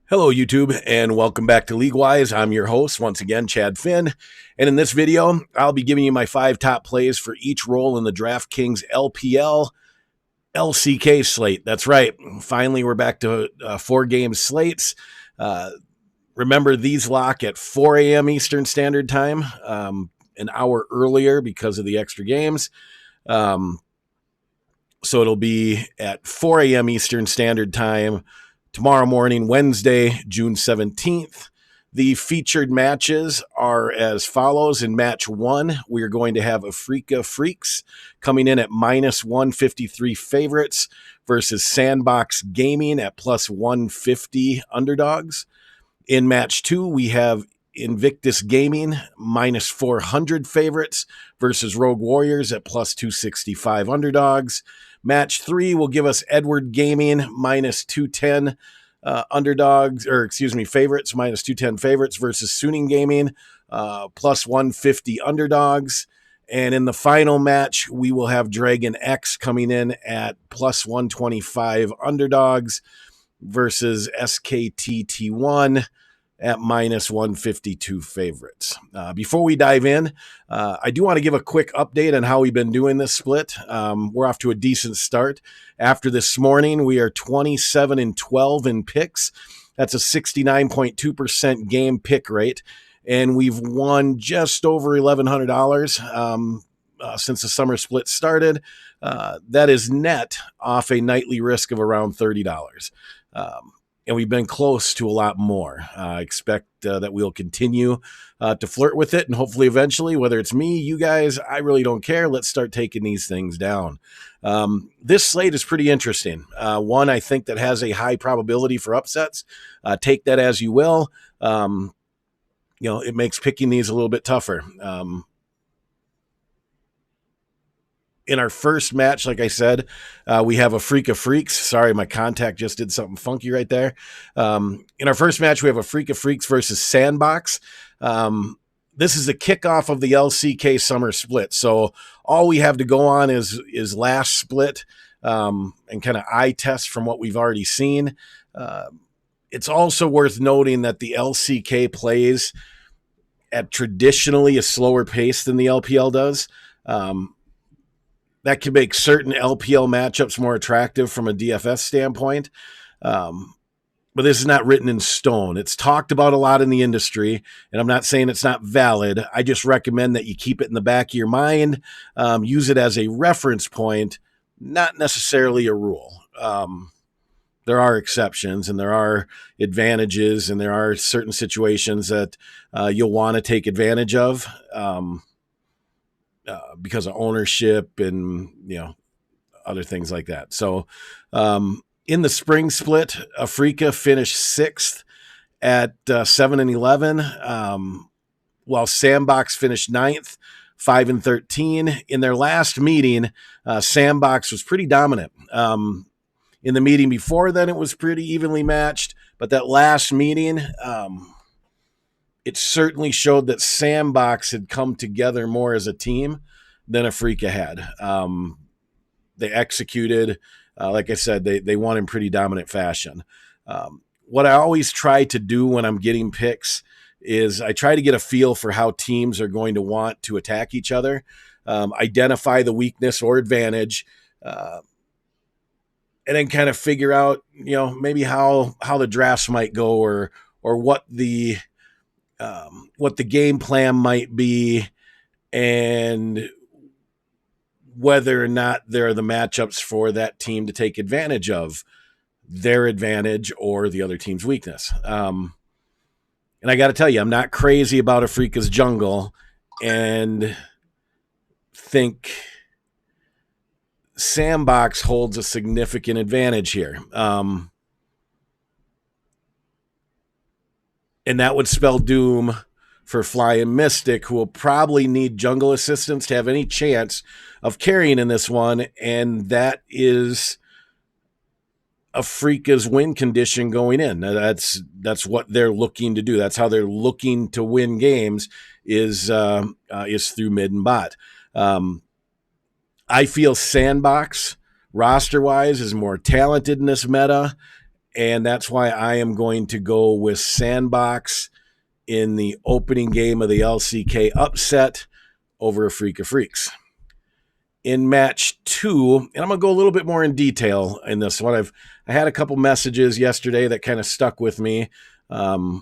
Hello, YouTube, and welcome back to LeagueWise. I'm your host, once again, Chad Finn. And in this video, I'll be giving you my 5 top plays for each role in the DraftKings LPL LCK slate. That's right. Finally, we're back to 4-game slates. Remember, these lock at 4 a.m. Eastern Standard Time, an hour earlier because of the extra games. So it'll be at 4 a.m. Eastern Standard Time tomorrow morning, Wednesday, June 17th. The featured matches are as follows. In match 1, we are going to have Afreeca Freaks coming in at minus 153 favorites versus Sandbox Gaming at plus 150 underdogs. In match 2, we have Invictus Gaming minus 400 favorites versus Rogue Warriors at plus 265 underdogs. Match 3 will give us Edward Gaming minus 210 favorites, minus 210 favorites versus Suning Gaming plus 150 underdogs. And in the final match, we will have DragonX coming in at plus 125 underdogs versus SKTT1 at minus 152 favorites. Before we dive in, I do want to give a quick update on how we've been doing this split. We're off to a decent start. After this morning, we are 27-12 in picks. That's a 69.2% game pick rate. And we've won just over $1,100 since the summer split started. That is net off a nightly risk of around $30. And we've been close to a lot more. I expect that we'll continue to flirt with it, and hopefully eventually, whether it's me, you guys, I really don't care. Let's start taking these things down. This slate is pretty interesting. One, I think, that has a high probability for upsets. Take that as you will. It makes picking these a little bit tougher. In our first match, like I said, we have Afreeca Freaks. Sorry, my contact just did something funky right there. In our first match, we have Afreeca Freaks versus Sandbox. This is the kickoff of the LCK summer split. So all we have to go on is last split and kind of eye test from what we've already seen. It's also worth noting that the LCK plays at traditionally a slower pace than the LPL does. That can make certain LPL matchups more attractive from a DFS standpoint. But this is not written in stone. It's talked about a lot in the industry, and I'm not saying it's not valid. I just recommend that you keep it in the back of your mind, use it as a reference point, not necessarily a rule. There are exceptions, and there are advantages, and there are certain situations that you'll want to take advantage of. Because of ownership and other things like that. So in the spring split, Afreeca finished 6th at 7-11, while Sandbox finished 9th, 5-13. In their last meeting, Sandbox was pretty dominant. In the meeting before then, it was pretty evenly matched, but that last meeting, it certainly showed that Sandbox had come together more as a team than Afreeca had. They executed, like I said, they won in pretty dominant fashion. What I always try to do when I'm getting picks is I try to get a feel for how teams are going to want to attack each other, identify the weakness or advantage, and then kind of figure out, maybe how the drafts might go or what the game plan might be, and whether or not there are the matchups for that team to take advantage of their advantage or the other team's weakness. And I got to tell you, I'm not crazy about Afreeca's jungle and think Sandbox holds a significant advantage here. And that would spell doom for Fly and Mystic, who will probably need jungle assistance to have any chance of carrying in this one, and that is Afreeca's win condition going in. That's what they're looking to do. That's how they're looking to win games is through mid and bot. I feel Sandbox roster-wise is more talented in this meta, and that's why I am going to go with Sandbox in the opening game of the LCK upset over Afreeca Freaks. In match 2, and I'm going to go a little bit more in detail in this one. I had a couple messages yesterday that kind of stuck with me. In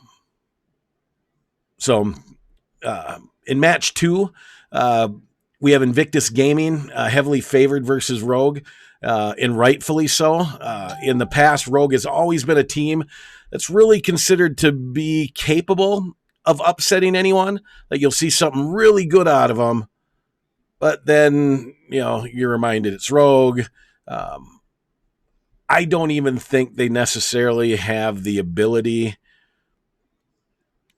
match 2, we have Invictus Gaming, heavily favored versus Rogue, and rightfully so. In the past, Rogue has always been a team that's really considered to be capable of upsetting anyone. Like, you'll see something really good out of them, but then, you're reminded it's Rogue. I don't even think they necessarily have the ability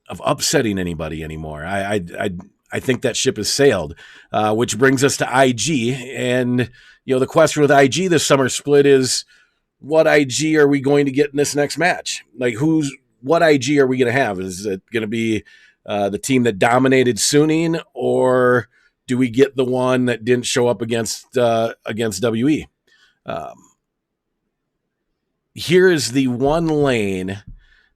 of upsetting anybody anymore. I think that ship has sailed, which brings us to IG. And, the question with IG this summer split is, what IG are we going to get in this next match? Like, what IG are we going to have? Is it going to be the team that dominated Suning, or do we get the one that didn't show up against WE? Here is the one lane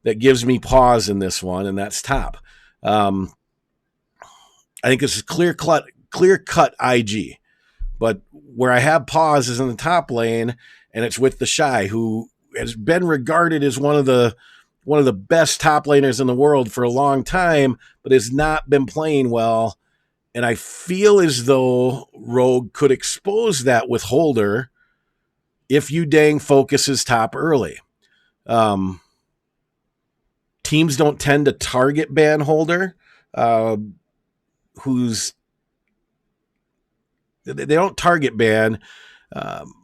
that gives me pause in this one, and that's top. I think this is clear-cut IG. But where I have pause is in the top lane, and it's with the Shy, who has been regarded as one of the best top laners in the world for a long time, but has not been playing well. And I feel as though Rogue could expose that with Holder if you dang focuses top early. Teams don't tend to target ban Holder, they don't target ban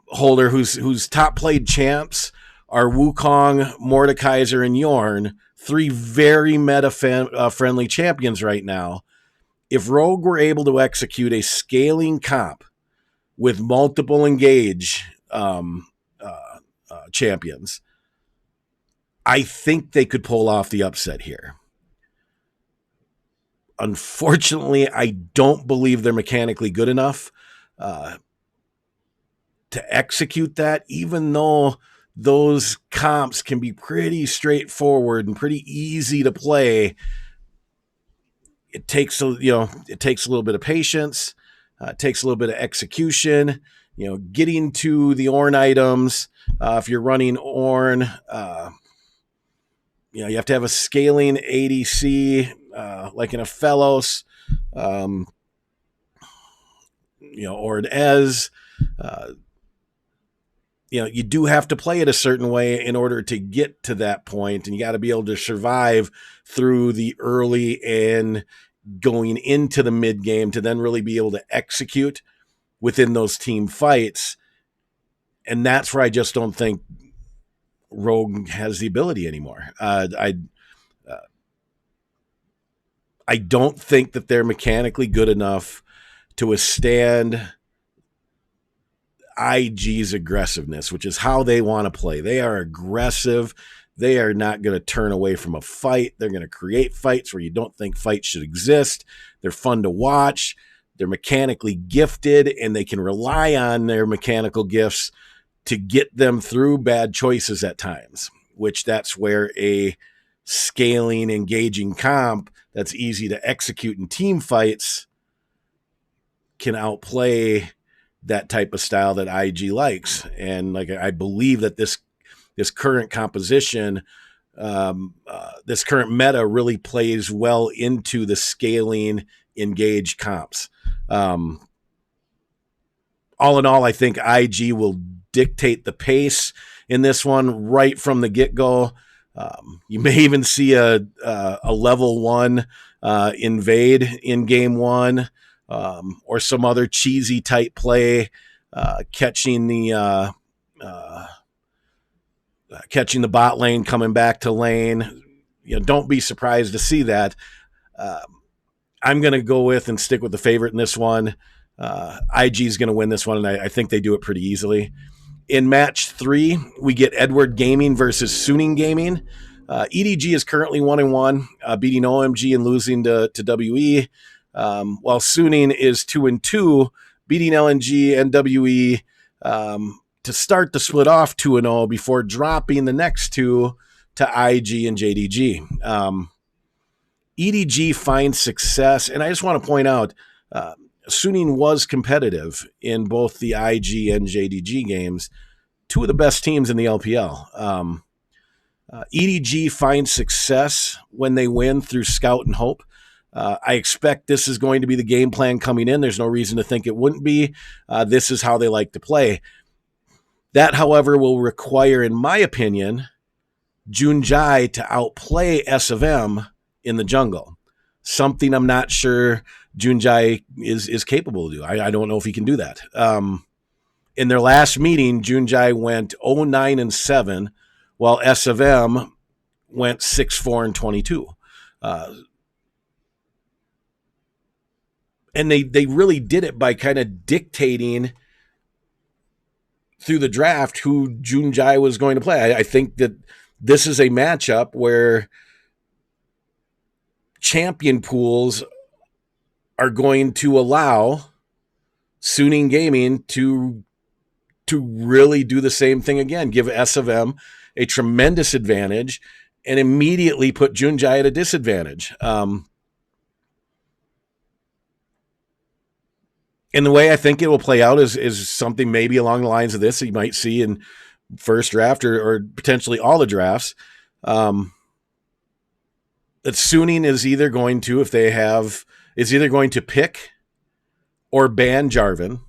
Holder, whose top played champs are Wukong, Mordekaiser, and Yorn, 3 very meta friendly champions right now. If Rogue were able to execute a scaling comp with multiple engage champions, I think they could pull off the upset here. Unfortunately, I don't believe they're mechanically good enough to execute that, even though those comps can be pretty straightforward and pretty easy to play. It takes a little bit of patience. It takes a little bit of execution. Getting to the Ornn items. If you're running Ornn, you have to have a scaling ADC like in a Fellows, or an Ez. You do have to play it a certain way in order to get to that point, and you got to be able to survive through the early and going into the mid game to then really be able to execute within those team fights. And that's where I just don't think Rogue has the ability anymore. I don't think that they're mechanically good enough to withstand IG's aggressiveness, which is how they want to play. They are aggressive. They are not going to turn away from a fight. They're going to create fights where you don't think fights should exist. They're fun to watch. They're mechanically gifted, and they can rely on their mechanical gifts to get them through bad choices at times, which that's where a scaling, engaging comp that's easy to execute in team fights can outplay that type of style that IG likes. And I believe that this current composition, this current meta really plays well into the scaling engage comps. All in all, I think IG will dictate the pace in this one right from the get-go. You may even see a level 1 invade in game 1, or some other cheesy type play, catching the bot lane coming back to lane. Don't be surprised to see that. I'm going to go with and stick with the favorite in this one. IG is going to win this one, and I think they do it pretty easily. In match 3, we get Edward Gaming versus Suning Gaming. EDG is currently 1-1, beating OMG and losing to WE, while Suning is 2-2, beating LNG and WE to to start the split off 2-0 before dropping the next two to IG and JDG. EDG finds success, and I just want to point out, Suning was competitive in both the IG and JDG games, two of the best teams in the LPL. EDG finds success when they win through Scout and Hope. I expect this is going to be the game plan coming in. There's no reason to think it wouldn't be. This is how they like to play. That, however, will require, in my opinion, Junjai to outplay S of M in the jungle. Something I'm not sure Junjai is capable of doing. I don't know if he can do that. In their last meeting, Junjai went 0-9-7, while S of M went 6-4-22. And they really did it by kind of dictating through the draft who Junjai was going to play. I think that this is a matchup where champion pools are going to allow Suning Gaming to really do the same thing again, give S of M a tremendous advantage and immediately put Junjai at a disadvantage. And the way I think it will play out is something maybe along the lines of this that you might see in first draft or potentially all the drafts. That Suning is either going to, is either going to pick or ban Jarvan,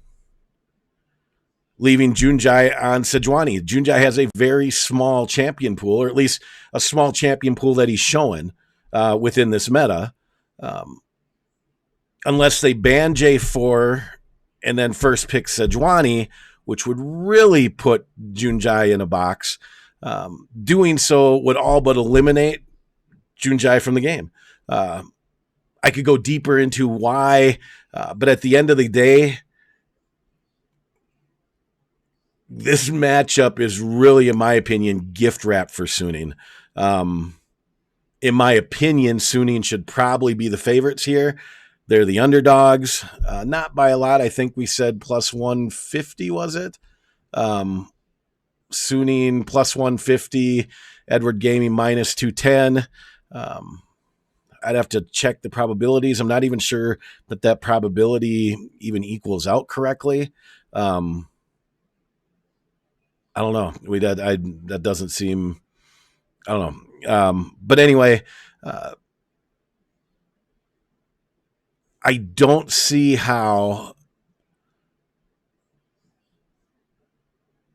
leaving Junjai on Sejuani. Junjai has a very small champion pool, or at least a small champion pool that he's showing within this meta. Unless they ban J4 and then first pick Sejuani, which would really put Junjai in a box. Doing so would all but eliminate Junjai from the game. I could go deeper into why, but at the end of the day, this matchup is really, in my opinion, gift wrap for Suning. In my opinion, Suning should probably be the favorites here. They're the underdogs, not by a lot. I think we said plus 150, was it? Suning plus 150, Edward Gaming minus 210. I'd have to check the probabilities. I'm not even sure that probability even equals out correctly. I don't know. That doesn't seem, I don't know. But anyway, I don't see how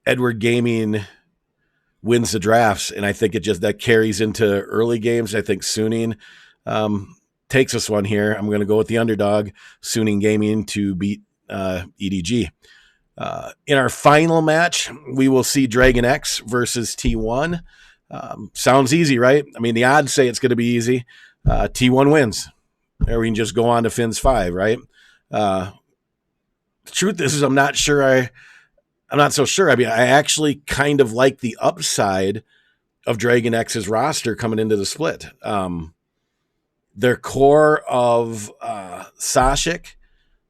Edward Gaming wins the drafts, and I think that carries into early games. I think Suning takes this one here. I'm going to go with the underdog, Suning Gaming, to beat EDG. In our final match, we will see DragonX versus T1. Sounds easy, right? I mean, the odds say it's going to be easy. T1 wins. Or we can just go on to Finn's 5, right? The truth is I'm not so sure. I mean, I actually kind of like the upside of DragonX's roster coming into the split. Their core of Sashik,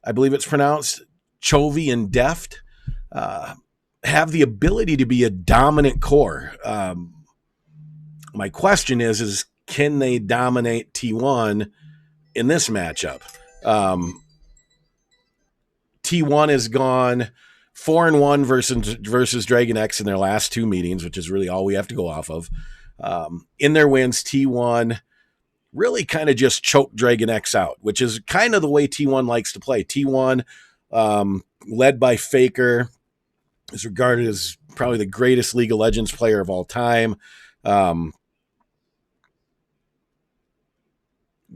I believe it's pronounced, Chovy, and Deft have the ability to be a dominant core. My question is can they dominate T1 in this matchup? T1 has gone 4-1 versus DragonX in their last two meetings, which is really all we have to go off of. In their wins, T1 really kind of just choked DragonX out, which is kind of the way T1 likes to play. T1, led by Faker, is regarded as probably the greatest League of Legends player of all time.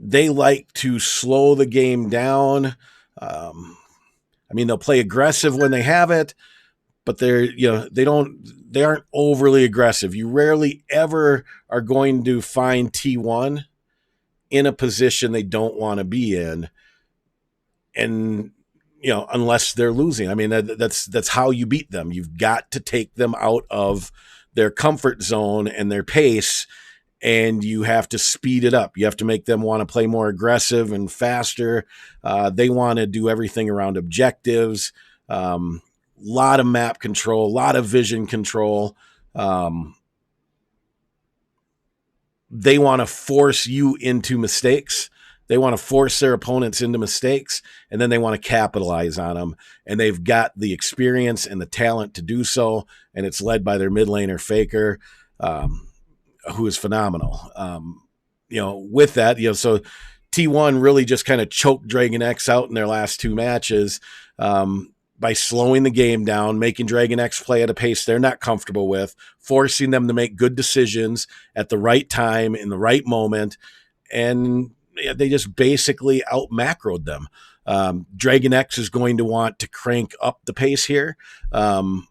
They like to slow the game down. I mean, they'll play aggressive when they have it, but they aren't overly aggressive. You rarely ever are going to find T1 in a position they don't want to be in. And, unless they're losing. I mean, that's how you beat them. You've got to take them out of their comfort zone and their pace, and you have to speed it up. You have to make them want to play more aggressive and faster. They want to do everything around objectives. lot of map control, a lot of vision control. They want to force you into mistakes. They want to force their opponents into mistakes, and then they want to capitalize on them. And they've got the experience and the talent to do so, and it's led by their mid laner Faker, who is phenomenal. With that, so T1 really just kind of choked DragonX out in their last two matches by slowing the game down, making DragonX play at a pace they're not comfortable with, forcing them to make good decisions at the right time in the right moment, and they just basically out-macroed them. DragonX is going to want to crank up the pace here. I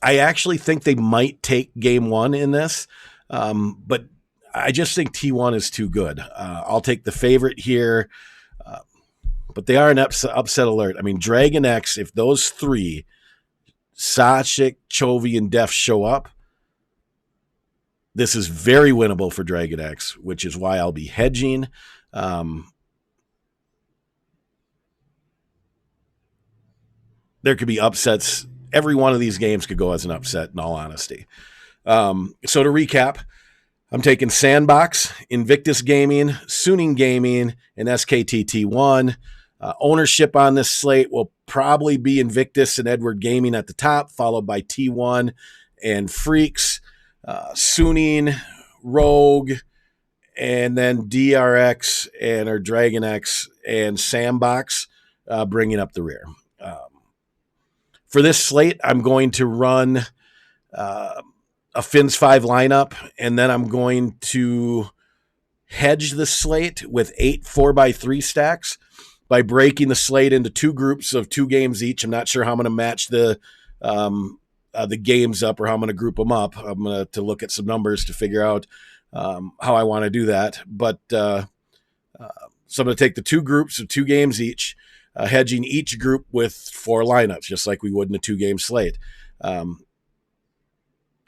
actually think they might take game one in this, but I just think T1 is too good. I'll take the favorite here, but they are an upset alert. I mean, DragonX, if those three, Sashik, Chovy, and Def show up, this is very winnable for DragonX, which is why I'll be hedging. There could be upsets. Every one of these games could go as an upset, in all honesty. So to recap, I'm taking Sandbox, Invictus Gaming, Suning Gaming, and SKTT1. Ownership on this slate will probably be Invictus and Edward Gaming at the top, followed by T1 and Freaks, Suning, Rogue, and then DRX or DragonX and Sandbox bringing up the rear. For this slate, I'm going to run a Fins 5 lineup, and then I'm going to hedge the slate with 8 4x3 stacks by breaking the slate into two groups of 2 games each. I'm not sure how I'm going to match the games up or how I'm going to group them up. I'm going to look at some numbers to figure out how I want to do that. But so I'm going to take the 2 groups of 2 games each, hedging each group with 4 lineups, just like we would in a 2-game slate.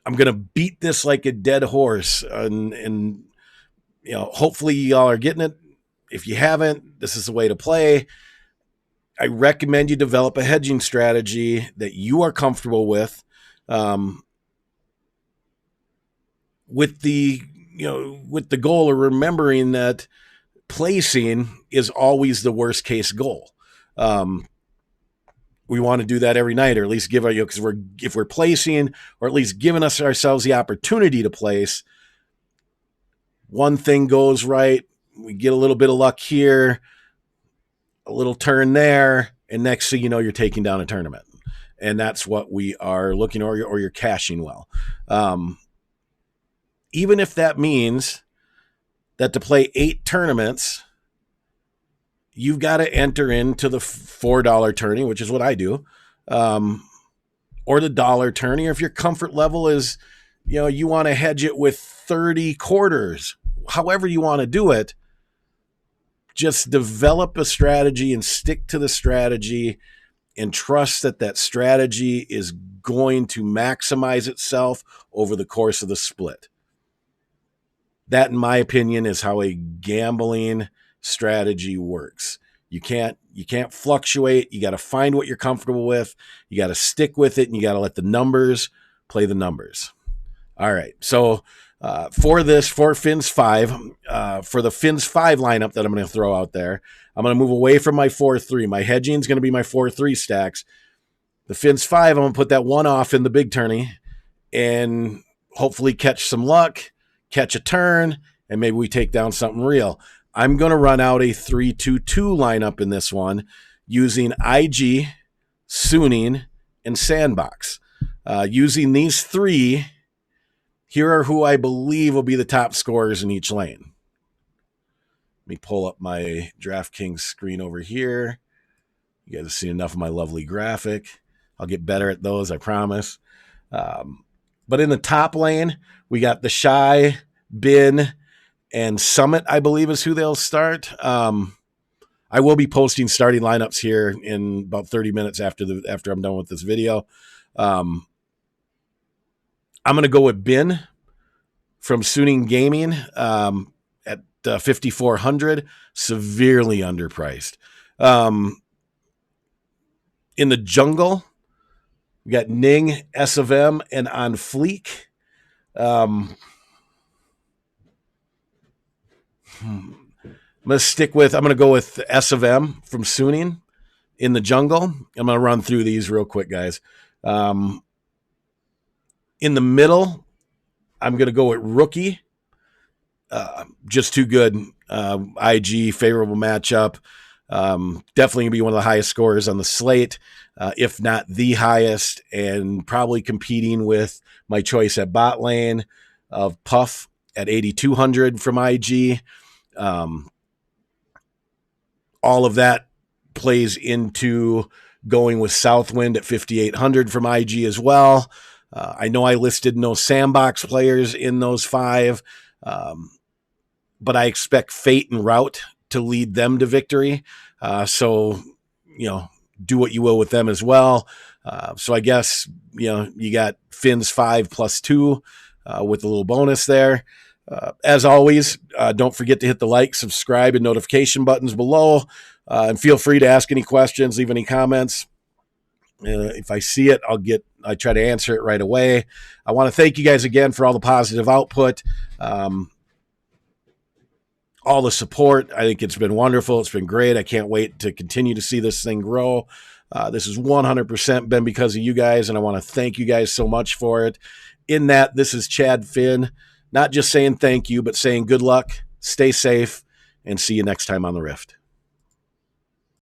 I'm going to beat this like a dead horse, and hopefully y'all are getting it. If you haven't, this is the way to play. I recommend you develop a hedging strategy that you are comfortable with, with the goal of remembering that placing is always the worst case goal. We want to do that every night, or at least give because if we're placing, or at least giving ourselves the opportunity to place, one thing goes right, we get a little bit of luck here, a little turn there, and next thing you know, you're taking down a tournament. And that's what we are looking, or you're cashing well. Even if that means that to play 8 tournaments, you've got to enter into the $4 tourney, which is what I do, or the dollar tourney, or if your comfort level is, you want to hedge it with 30 quarters, however you want to do it. Just develop a strategy and stick to the strategy and trust that strategy is going to maximize itself over the course of the split. That, in my opinion, is how a gambling strategy works. You can't fluctuate. You got to find what you're comfortable with. You got to stick with it, and you got to let the numbers play the numbers. All right. So for Fins 5, for the Fins 5 lineup that I'm going to throw out there, I'm going to move away from my 4-3. My hedging is going to be my 4-3 stacks. The Fins 5, I'm going to put that one off in the big tourney and hopefully catch some luck, catch a turn, and maybe we take down something real. I'm going to run out a 3-2-2 lineup in this one using IG, Suning, and Sandbox. Using these 3, here are who I believe will be the top scorers in each lane. Let me pull up my DraftKings screen over here. You guys have seen enough of my lovely graphic. I'll get better at those, I promise. But in the top lane, we got the Shy, Bin, and Summit, I believe, is who they'll start. I will be posting starting lineups here in about 30 minutes after I'm done with this video. I'm going to go with Bin from Suning Gaming at 5,400, severely underpriced. In the jungle, we got Ning, S of M, and On Fleek. I'm going to go with S of M from Suning in the jungle. I'm going to run through these real quick, guys. In the middle, I'm going to go with Rookie. Just too good. IG, favorable matchup. Definitely going to be one of the highest scorers on the slate, if not the highest, and probably competing with my choice at bot lane of Puff at 8,200 from IG. All of that plays into going with Southwind at 5,800 from IG as well. I know I listed no Sandbox players in those 5, but I expect Fate and Route to lead them to victory. So, do what you will with them as well. So I guess, you got Finn's 5+2 with a little bonus there. As always, don't forget to hit the like, subscribe, and notification buttons below. And feel free to ask any questions, leave any comments. If I see it, I try to answer it right away. I want to thank you guys again for all the positive output. All the support. I think it's been wonderful. It's been great. I can't wait to continue to see this thing grow. This has 100% been because of you guys, and I want to thank you guys so much for it. In that, this is Chad Finn, not just saying thank you, but saying good luck, stay safe, and see you next time on the Rift.